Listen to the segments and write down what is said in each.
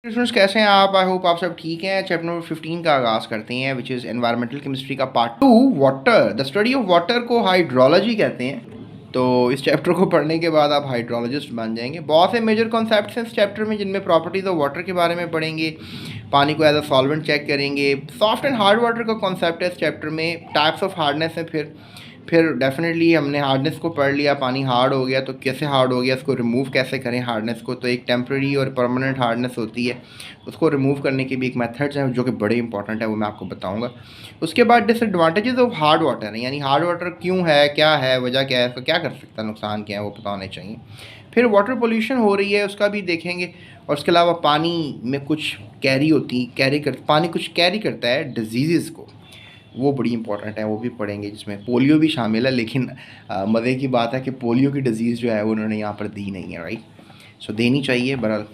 Students कैसे हैं आप? आई होप आप सब ठीक हैं। चैप्टर नंबर 15 का आगाज़ करते हैं, विच इज़ एनवायरमेंटल केमिस्ट्री का part 2, water. The study of water को हाइड्रोलॉजी कहते हैं। तो इस चैप्टर को पढ़ने के बाद आप हाइड्रोलॉजिस्ट बन जाएंगे। बहुत से मेजर कॉन्सेप्ट्स हैं इस चैप्टर में, जिनमें प्रॉपर्टीज़ ऑफ वाटर के बारे में पढ़ेंगे, पानी को एज अ सॉल्वेंट चेक करेंगे। सॉफ्ट एंड हार्ड वाटर का कॉन्सेप्ट है इस चैप्टर में, टाइप्स ऑफ हार्डनेस है। फिर डेफिनेटली हमने हार्डनेस को पढ़ लिया, पानी हार्ड हो गया तो कैसे हार्ड हो गया, इसको रिमूव कैसे करें हार्डनेस को। तो एक टेम्प्रेरी और परमानेंट हार्डनेस होती है, उसको रिमूव करने के भी एक मेथड्स हैं जो कि बड़े इंपॉर्टेंट है, वो मैं आपको बताऊंगा। उसके बाद डिसएडवांटेजेस ऑफ हार्ड वाटर है, यानी हार्ड वाटर क्यों है, क्या है, वजह क्या है, इसका क्या कर सकता है, नुकसान क्या है, वो पता होने चाहिए। फिर वाटर पोल्यूशन हो रही है, उसका भी देखेंगे। और उसके अलावा पानी में कुछ पानी कुछ कैरी करता है डिजीज़ को, वो बड़ी इंपॉर्टेंट है, वो भी पढ़ेंगे, जिसमें पोलियो भी शामिल है। लेकिन मज़े की बात है कि पोलियो की डिज़ीज़ जो है वो उन्होंने यहाँ पर दी नहीं है, राइट। सो देनी चाहिए बहरहाल।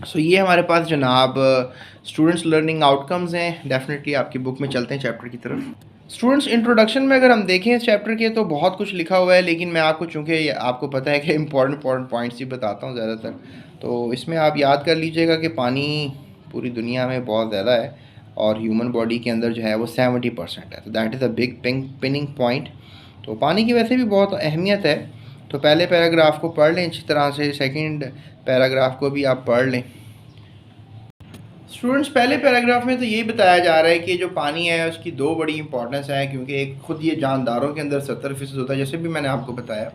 सो ये हमारे पास जनाब स्टूडेंट्स लर्निंग आउटकम्स हैं। डेफिनेटली आपकी बुक में चलते हैं चैप्टर की तरफ। स्टूडेंट्स इंट्रोडक्शन में अगर हम देखें इस चैप्टर के तो बहुत कुछ लिखा हुआ है, लेकिन मैं आपको, चूँकि आपको पता है कि इंपॉर्टेंट पॉइंट्स ही बताता हूँ ज़्यादातर, तो इसमें आप याद कर लीजिएगा कि पानी पूरी दुनिया में बहुत ज़्यादा है और ह्यूमन बॉडी के अंदर जो है वो 70% है। तो that is a big pinning point. तो पानी की वैसे भी बहुत अहमियत है। तो पहले पैराग्राफ को पढ़ लें अच्छी तरह से, सेकंड पैराग्राफ को भी आप पढ़ लें। स्टूडेंट्स पहले पैराग्राफ में तो यही बताया जा रहा है कि जो पानी है उसकी दो बड़ी इंपॉर्टेंस है, क्योंकि एक खुद ये जानदारों के अंदर 70% होता है, जैसे भी मैंने आपको बताया।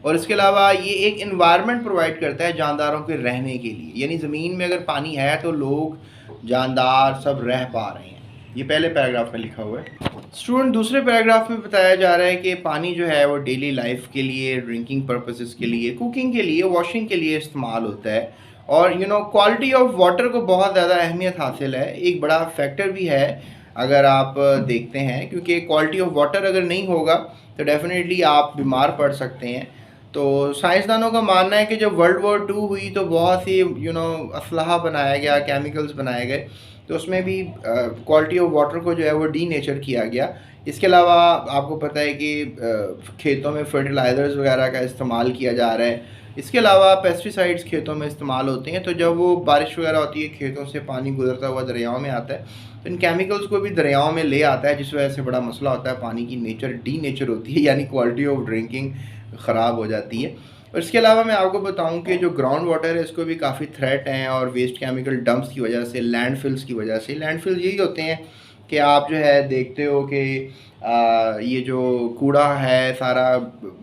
और इसके अलावा ये एक इन्वायरमेंट प्रोवाइड करता है जानदारों के रहने के लिए, यानी ज़मीन में अगर पानी है तो लोग, जानदार सब रह पा रहे हैं। ये पहले पैराग्राफ में लिखा हुआ है। स्टूडेंट दूसरे पैराग्राफ में बताया जा रहा है कि पानी जो है वो डेली लाइफ के लिए, ड्रिंकिंग पर्पसेस के लिए, कुकिंग के लिए, वॉशिंग के लिए इस्तेमाल होता है। और क्वालिटी ऑफ वाटर को बहुत ज़्यादा अहमियत हासिल है, एक बड़ा फैक्टर भी है अगर आप देखते हैं, क्योंकि क्वालिटी ऑफ वाटर अगर नहीं होगा तो डेफिनेटली आप बीमार पड़ सकते हैं। तो साइंसदानों का मानना है कि जब वर्ल्ड वॉर 2 हुई तो बहुत सी असलहा बनाया गया, केमिकल्स बनाए गए, तो उसमें भी क्वालिटी ऑफ वाटर को जो है वो डी नेचर किया गया। इसके अलावा आपको पता है कि खेतों में फर्टिलाइज़र्स वगैरह का इस्तेमाल किया जा रहा है। इसके अलावा पेस्टिसाइड्स खेतों में इस्तेमाल होते हैं। तो जब वो बारिश वगैरह होती है, खेतों से पानी गुजरता हुआ दरियाओं में आता है, तो इन केमिकल्स को भी दरियाओं में ले आता है, जिस वजह से बड़ा मसला होता है, पानी की नेचर डी नेचर होती है, यानी क्वालिटी ऑफ ड्रिंकिंग ख़राब हो जाती है। और इसके अलावा मैं आपको बताऊं कि जो ग्राउंड वाटर है इसको भी काफ़ी थ्रेट हैं, और वेस्ट केमिकल डंप्स की वजह से, लैंडफिल्स की वजह से। लैंडफिल्स यही होते हैं कि आप जो है देखते हो कि ये जो कूड़ा है सारा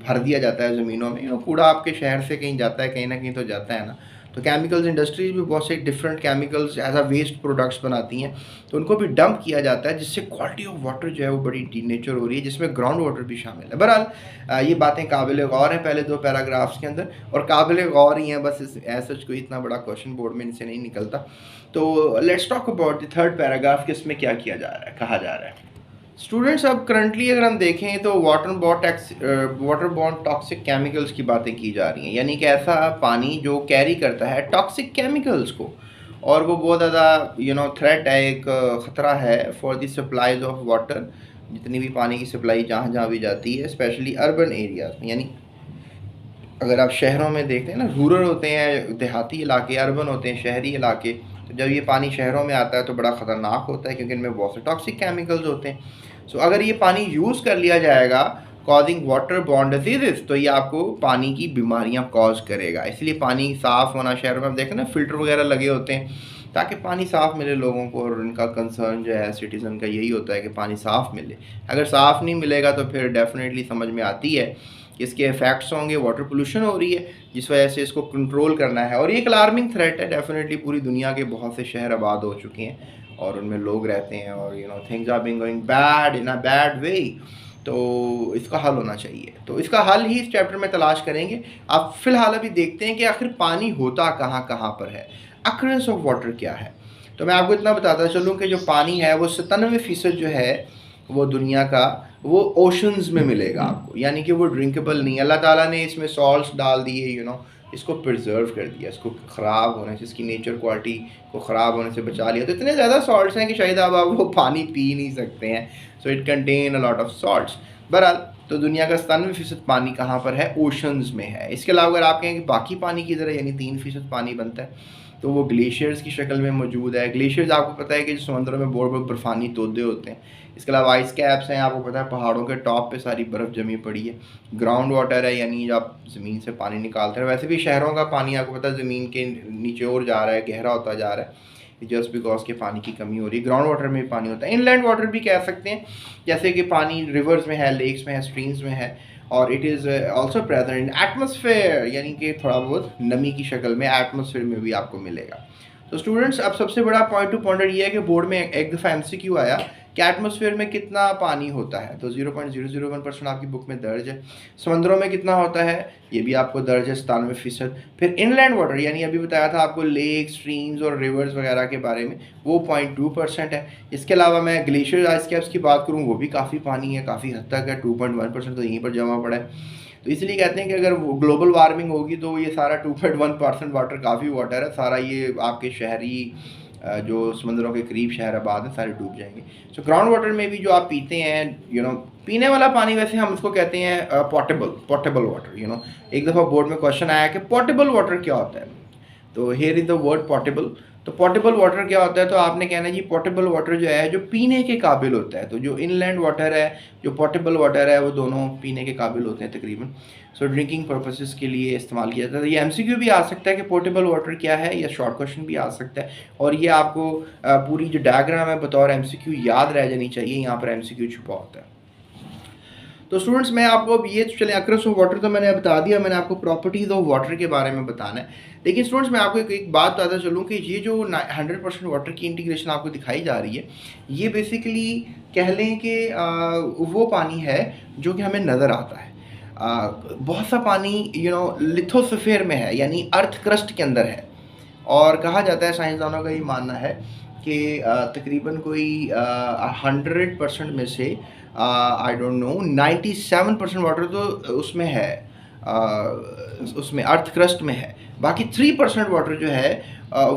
भर दिया जाता है ज़मीनों में। कूड़ा आपके शहर से कहीं जाता है, कहीं ना कहीं तो जाता है ना। तो केमिकल्स इंडस्ट्रीज भी बहुत से different chemicals as a waste products बनाती हैं, तो उनको भी डंप किया जाता है, जिससे क्वालिटी ऑफ वाटर जो है वो बड़ी डीनेचर हो रही है, जिसमें ग्राउंड वाटर भी शामिल है। बहरहाल ये बातें काबिल गौर हैं पहले दो पैराग्राफ्स के अंदर, और काबिल गौर ही हैं, बस ऐसा कोई इतना बड़ा क्वेश्चन बोर्ड में इनसे नहीं निकलता। तो let's talk about the third paragraph कि इसमें क्या किया जा रहा है, कहा जा रहा है। स्टूडेंट्स अब करंटली अगर हम देखें तो वाटर बॉर्न टॉक्सिक केमिकल्स की बातें की जा रही हैं, यानी कि ऐसा पानी जो कैरी करता है टॉक्सिक केमिकल्स को, और वो बहुत ज़्यादा थ्रेट है, एक ख़तरा है for the supplies of water. जितनी भी पानी की सप्लाई जहाँ जहाँ भी जाती है, स्पेशली अर्बन एरियाज में, यानी अगर आप शहरों में देखते हैं ना, रूरल होते हैं देहाती इलाके, अर्बन होते हैं शहरी इलाके, तो जब ये पानी शहरों में आता है तो बड़ा ख़तरनाक होता है, क्योंकि इनमें बहुत से टॉक्सिक केमिकल्स होते हैं। सो अगर ये पानी यूज़ कर लिया जाएगा कॉजिंग वाटर बॉर्न डिजीज़, तो ये आपको पानी की बीमारियां कॉज करेगा। इसलिए पानी साफ़ होना, शहरों में आप देखें ना फ़िल्टर वगैरह लगे होते हैं ताकि पानी साफ़ मिले लोगों को, और उनका कंसर्न जो है सिटीज़न का यही होता है कि पानी साफ़ मिले। अगर साफ़ नहीं मिलेगा तो फिर डेफिनेटली समझ में आती है इसके इफ़ेक्ट्स होंगे, वाटर पोल्यूशन हो रही है, जिस वजह से इसको कंट्रोल करना है। और ये एक अलार्मिंग थ्रेट है, डेफिनेटली पूरी दुनिया के बहुत से शहर आबाद हो चुके हैं और उनमें लोग रहते हैं, और things are being going bad in a bad way. तो इसका हल होना चाहिए, तो इसका हल ही इस चैप्टर में तलाश करेंगे। आप फिलहाल अभी देखते हैं कि आखिर पानी होता कहाँ कहाँ पर है, अकरेंस ऑफ वाटर क्या है। तो मैं आपको इतना बताता चलूँ कि जो पानी है वो 97% जो है वो दुनिया का, वो ओशंस में मिलेगा आपको, यानी कि वो ड्रिंकेबल नहीं। अल्लाह ताला ने इसमें सॉल्ट्स डाल दिए, इसको प्रिजर्व कर दिया, इसको ख़राब होने से, इसकी नेचर क्वालिटी को ख़राब होने से बचा लिया। तो इतने ज़्यादा सॉल्ट्स हैं कि शायद अब आप वो पानी पी नहीं सकते हैं। So it contain a lot of salts. बहरहाल तो दुनिया का 97% पानी कहाँ पर है, ओशंस में है। इसके अलावा अगर आप कहें कि बाकी पानी की तरह, यानी 3% पानी बनता है, तो वो ग्लेशियर्स की शक्ल में मौजूद है। ग्लेशियर्स आपको पता है कि जो समुद्रों में बहुत बहुत बर्फ़ानी तोदे होते हैं। इसके अलावा आइस कैप्स हैं, आपको पता है पहाड़ों के टॉप पे सारी बर्फ़ जमी पड़ी है। ग्राउंड वाटर है, यानी जब आप ज़मीन से पानी निकालते हैं। वैसे भी शहरों का पानी आपको पता है ज़मीन के नीचे और जा रहा है, गहरा होता जा रहा है, जस्ट बिकॉज के पानी की कमी हो रही है। ग्राउंड वाटर में भी पानी होता है, इनलैंड वाटर भी कह सकते हैं, जैसे कि पानी रिवर्स में है, लेक्स में है, स्ट्रीम्स में है, और it is also present in atmosphere, यानी कि थोड़ा बहुत नमी की शक्ल में एटमॉस्फेयर में भी आपको मिलेगा। तो स्टूडेंट्स, अब सबसे बड़ा पॉइंट टू पॉइंट ये है कि बोर्ड में एक दफ़ा एमसीक्यू आया कि एटमॉस्फेयर में कितना पानी होता है, तो 0.001% आपकी बुक में दर्ज है। समंदरों में कितना होता है ये भी आपको दर्ज है, 97%। फिर इनलैंड वाटर, यानी अभी बताया था आपको लेक, स्ट्रीम्स और रिवर्स वगैरह के बारे में, वो 0.2% है। इसके अलावा मैं ग्लेशियर आइस कैप्स की बात करूँ, वो भी काफ़ी पानी है, काफ़ी हद तक है, 2.1% तो यहीं पर जमा पड़ा है। तो इसलिए कहते हैं कि अगर ग्लोबल वार्मिंग होगी तो ये सारा 2.1% वाटर काफ़ी वाटर है, सारा ये आपके शहरी जो समुद्रों के करीब शहर आबाद हैं सारे डूब जाएंगे। सो ग्राउंड वाटर में भी जो आप पीते हैं, पीने वाला पानी, वैसे हम उसको कहते हैं पोर्टेबल वाटर। एक दफ़ा बोर्ड में क्वेश्चन आया कि पोर्टेबल वाटर क्या होता है, तो here is the word portable. तो पोर्टेबल वाटर क्या होता है, तो आपने कहना जी पोर्टेबल वाटर जो है जो पीने के काबिल होता है। तो जो इनलैंड वाटर है, जो पोर्टेबल वाटर है, वो दोनों पीने के काबिल होते हैं तकरीबन। सो ड्रिंकिंग पर्पसेस के लिए इस्तेमाल किया जाता है। ये एमसीक्यू भी आ सकता है कि पोर्टेबल वाटर क्या है, या शॉर्ट क्वेश्चन भी आ सकता है, और ये आपको पूरी जो डायग्राम है बतौर एमसीक्यू याद रह जानी चाहिए। यहाँ पर एमसीक्यू छुपा होता है। तो स्टूडेंट्स, मैं आपको अब ये चले अक्रस ऑफ वाटर तो मैंने बता दिया, मैंने आपको प्रॉपर्टीज़ ऑफ वाटर के बारे में बताना है। लेकिन स्टूडेंट्स, मैं आपको एक बात बताता चलूँ कि ये जो 100% वाटर की इंटीग्रेशन आपको दिखाई जा रही है, ये बेसिकली कह लें कि वो पानी है जो कि हमें नज़र आता है। बहुत सा पानी लिथोस्फीयर में है, यानी अर्थ क्रस्ट के अंदर है, और कहा जाता है, साइंसदानों का ये मानना है कि तकरीबन कोई 100% में से आई डोंट नो 97% वाटर तो उसमें है, उसमें अर्थ क्रस्ट में है। बाकी 3% वाटर जो है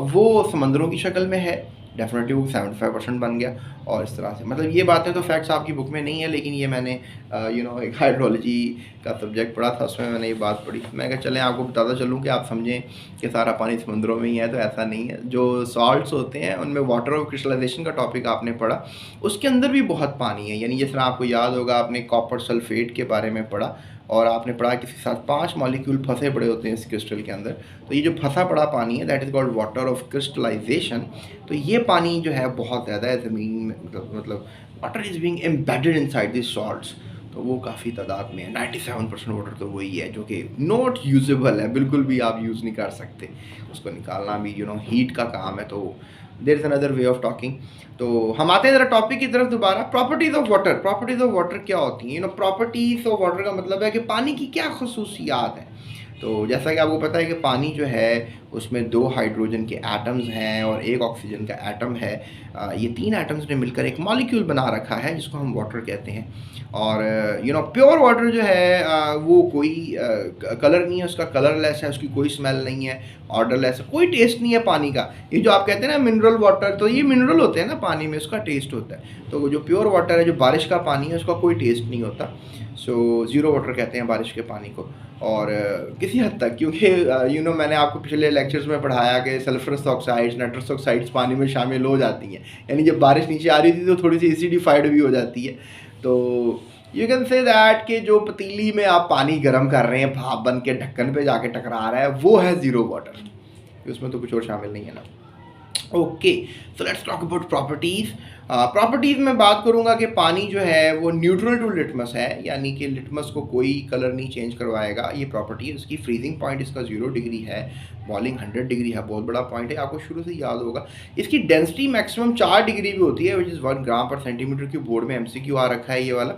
वो समंदरों की शक्ल में है। डेफिनेटली वो 75% बन गया। और इस तरह से, मतलब ये बातें तो फैक्ट्स आपकी बुक में नहीं है, लेकिन ये मैंने एक हाइड्रोलॉजी का सब्जेक्ट पढ़ा था, उसमें मैंने ये बात पढ़ी। मैं कहा चलें आपको बताता चलूँ कि आप समझें कि सारा पानी समुद्रों में ही है, तो ऐसा नहीं है। जो सॉल्ट्स होते हैं उनमें वाटर ऑफ क्रिस्टलाइजेशन का टॉपिक आपने पढ़ा, उसके अंदर भी बहुत पानी है। यानी जिस तरह आपको याद होगा, आपने कॉपर सल्फेट के बारे में पढ़ा, और आपने पढ़ा कि इसके साथ 5 मॉलिक्यूल फंसे पड़े होते हैं इस क्रिस्टल के अंदर। तो ये जो फंसा पड़ा पानी है, that is called water of crystallization. तो ये पानी जो है बहुत ज़्यादा है ज़मीन में, मतलब water is being embedded inside this salts. तो वो काफ़ी तादाद में है। 97% वाटर तो वही है जो कि नॉट यूजेबल है, बिल्कुल भी आप यूज़ नहीं कर सकते। उसको निकालना भी हीट का काम है। तो there is another way of talking. तो हम आते हैं ज़रा टॉपिक की तरफ दोबारा। Properties of water. Properties of water क्या होती हैं? प्रॉपर्टीज़ ऑफ वाटर का मतलब है कि पानी की क्या खसूसियात हैं। तो जैसा कि आपको पता है कि पानी जो है उसमें 2 हाइड्रोजन के एटम्स हैं और 1 ऑक्सीजन का एटम है। ये 3 एटम्स ने मिलकर एक मॉलिक्यूल बना रखा है जिसको हम वाटर कहते हैं। और प्योर वाटर जो है वो कोई कलर नहीं है, उसका कलरलेस है, उसकी कोई स्मेल नहीं है, ऑर्डरलेस है, कोई टेस्ट नहीं है पानी का। ये जो आप कहते हैं ना मिनरल वाटर, तो ये मिनरल होते हैं ना पानी में, उसका टेस्ट होता है। तो जो प्योर वाटर है, जो बारिश का पानी है, उसका कोई टेस्ट नहीं होता। सो ज़ीरो वाटर कहते हैं बारिश के पानी को। और किसी हद तक, क्योंकि मैंने आपको पिछले लेक्चर्स में पढ़ाया कि सल्फरस ऑक्साइड्स, नाइट्रस ऑक्साइड्स पानी में शामिल हो जाती हैं। यानी जब बारिश नीचे आ रही थी तो थोड़ी सी एसिडिफाइड भी हो जाती है। तो यू कैन से दैट कि जो पतीली में आप पानी गर्म कर रहे हैं, भाप बन के ढक्कन पे जाके टकरा रहा है, वो है ज़ीरो वाटर। उसमें तो कुछ और शामिल नहीं है ना। Okay, so let's talk about properties. Properties में बात करूँगा कि पानी जो है वो न्यूट्रल टू लिटमस है, यानी कि लिटमस को कोई कलर नहीं चेंज करवाएगा। ये प्रॉपर्टी है। इसकी फ्रीजिंग पॉइंट इसका 0 डिग्री है, बॉइलिंग 100 डिग्री है। बहुत बड़ा पॉइंट है, आपको शुरू से याद होगा। इसकी डेंसिटी मैक्सिमम 4 डिग्री भी होती है, विच इज़ 1 ग्राम पर सेंटीमीटर की। बोर्ड में MCQ आ रखा है ये वाला।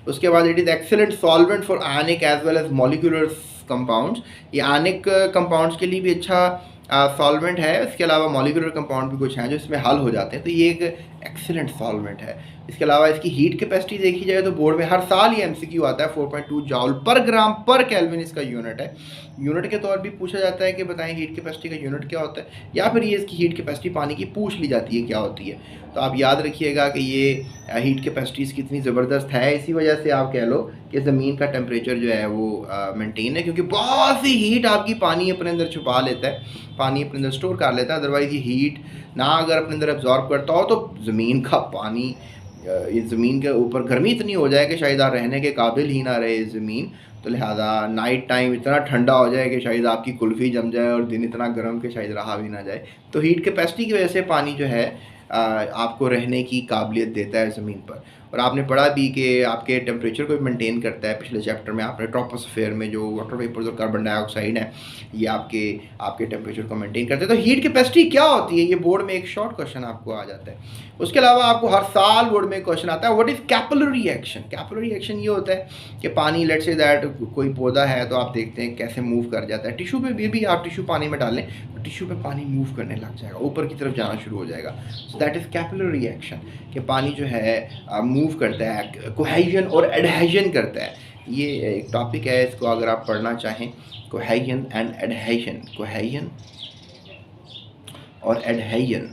उसके बाद it is excellent solvent for ionic as well as molecular compounds. ये आयनिक कंपाउंड्स के लिए भी अच्छा सॉल्वेंट है। इसके अलावा मॉलिक्यूलर कंपाउंड भी कुछ हैं जो इसमें हल हो जाते हैं। तो ये एक एक्सीलेंट सॉल्वेंट है। इसके अलावा इसकी हीट कैपेसिटी देखी जाए तो बोर्ड में हर साल ये MCQ आता है। 4.2 जॉल पर ग्राम पर केल्विन इसका यूनिट है। यूनिट के तौर भी पूछा जाता है कि बताएं हीट कैपेसिटी का यूनिट क्या होता है, या फिर ये इसकी हीट कैपेसिटी पानी की पूछ ली जाती है क्या होती है। तो आप याद रखिएगा कि ये हीट कैपेसिटीज़ कितनी ज़बरदस्त है। इसी वजह से आप कह लो कि ज़मीन का टेम्परेचर जो है वो मेंटेन है, क्योंकि बहुत सी हीट आपकी पानी अपने अंदर छुपा लेता है, पानी अपने अंदर स्टोर कर लेता है। अदरवाइज़ ये हीट ना अगर अपने अंदर एब्जॉर्ब करता हो तो ज़मीन का पानी इस ज़मीन के ऊपर गर्मी इतनी हो जाए कि शायद आप रहने के काबिल ही ना रहे ज़मीन। तो लिहाजा नाइट टाइम इतना ठंडा हो जाए कि शायद आपकी कुल्फ़ी जम जाए और दिन इतना गर्म कि शायद रहा भी ना जाए। तो हीट कैपेसिटी की वजह से पानी जो है आपको रहने की काबिलियत देता है ज़मीन पर। और आपने पढ़ा भी कि आपके टेम्परेचर को भी मेंटेन करता है। पिछले चैप्टर में आपने ट्रोपोस्फेयर में जो वाटर वेपर्स और कार्बन डाइऑक्साइड है, ये आपके आपके टेम्परेचर को मेंटेन करते हैं। तो हीट कैपेसिटी क्या होती है, ये बोर्ड में एक शॉर्ट क्वेश्चन आपको आ जाता है। उसके अलावा आपको हर साल बोर्ड में क्वेश्चन आता है, what is capillary action. Capillary action ये होता है कि पानी, लेट्स से दैट कोई पौधा है तो आप देखते हैं कैसे मूव कर जाता है। टिश्यू पे भी आप टिश्यू पानी में डालें तो टिश्यू पे पानी मूव करने लग जाएगा, ऊपर की तरफ जाना शुरू हो जाएगा। So that is capillary action, कि पानी जो है मूव करता है, कोहेजन और एडहेजन करता है। ये एक टॉपिक है, इसको अगर आप पढ़ना चाहें, कोहेजन एंड एडहेजन, कोहेजन और एडहेजन।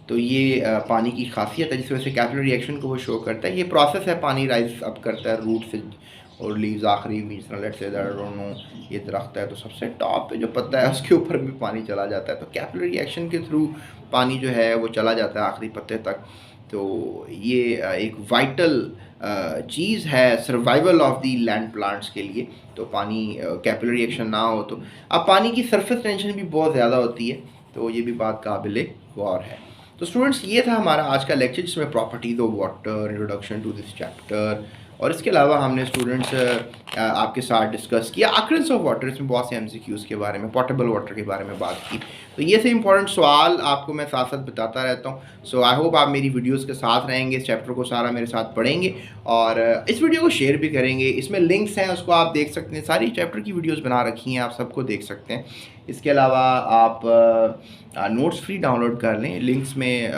तो ये पानी की खासियत है जिस वजह से कैपिलरी रिएक्शन को वो शो करता है। ये प्रोसेस है, पानी राइज अप करता है रूट से और लीव्स आखिरी में, लेट्स से दैट दोनों, ये दरख्त है तो सबसे टॉप पे जो पत्ता है उसके ऊपर भी पानी चला जाता है। तो कैपिलरी रिएक्शन के थ्रू पानी जो है वो चला जाता है आखिरी पत्ते तक। तो ये एक वाइटल चीज़ है survival of the land plants के लिए। तो पानी कैपिलरी रिएक्शन ना हो तो अब पानी की सरफेस टेंशन भी बहुत ज़्यादा होती है, तो ये भी बात काबिल गौर है। तो स्टूडेंट्स, ये था हमारा आज का लेक्चर जिसमें properties of water, introduction to this chapter, और इसके अलावा हमने स्टूडेंट्स आपके साथ डिस्कस किया अक्ररेंस ऑफ वाटर। इसमें बहुत से एमसीक्यूज़ के बारे में, पोर्टेबल वाटर के बारे में बात की। तो ये से इंपॉर्टेंट सवाल आपको मैं साथ साथ बताता रहता हूँ। सो आई होप आप मेरी वीडियोस के साथ रहेंगे, इस चैप्टर को सारा मेरे साथ पढ़ेंगे और इस वीडियो को शेयर भी करेंगे। इसमें लिंक्स हैं, उसको आप देख सकते हैं, सारी चैप्टर की वीडियोस बना रखी हैं, आप सबको देख सकते हैं। इसके अलावा आप नोट्स फ्री डाउनलोड कर लें, लिंक्स में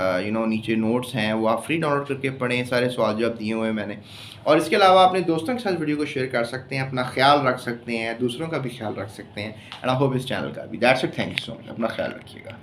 नीचे नोट्स हैं, वो आप फ्री डाउनलोड करके पढ़ें, सारे सवाल जवाब दिए हुए हैं मैंने। और इसके अलावा अपने दोस्तों के साथ वीडियो को शेयर कर सकते हैं, अपना ख्याल रख सकते हैं, दूसरों का भी ख्याल रख सकते हैं, एंड आई होप इस चैनल का भी। That's it, thank you so much, अपना ख्याल रखिएगा।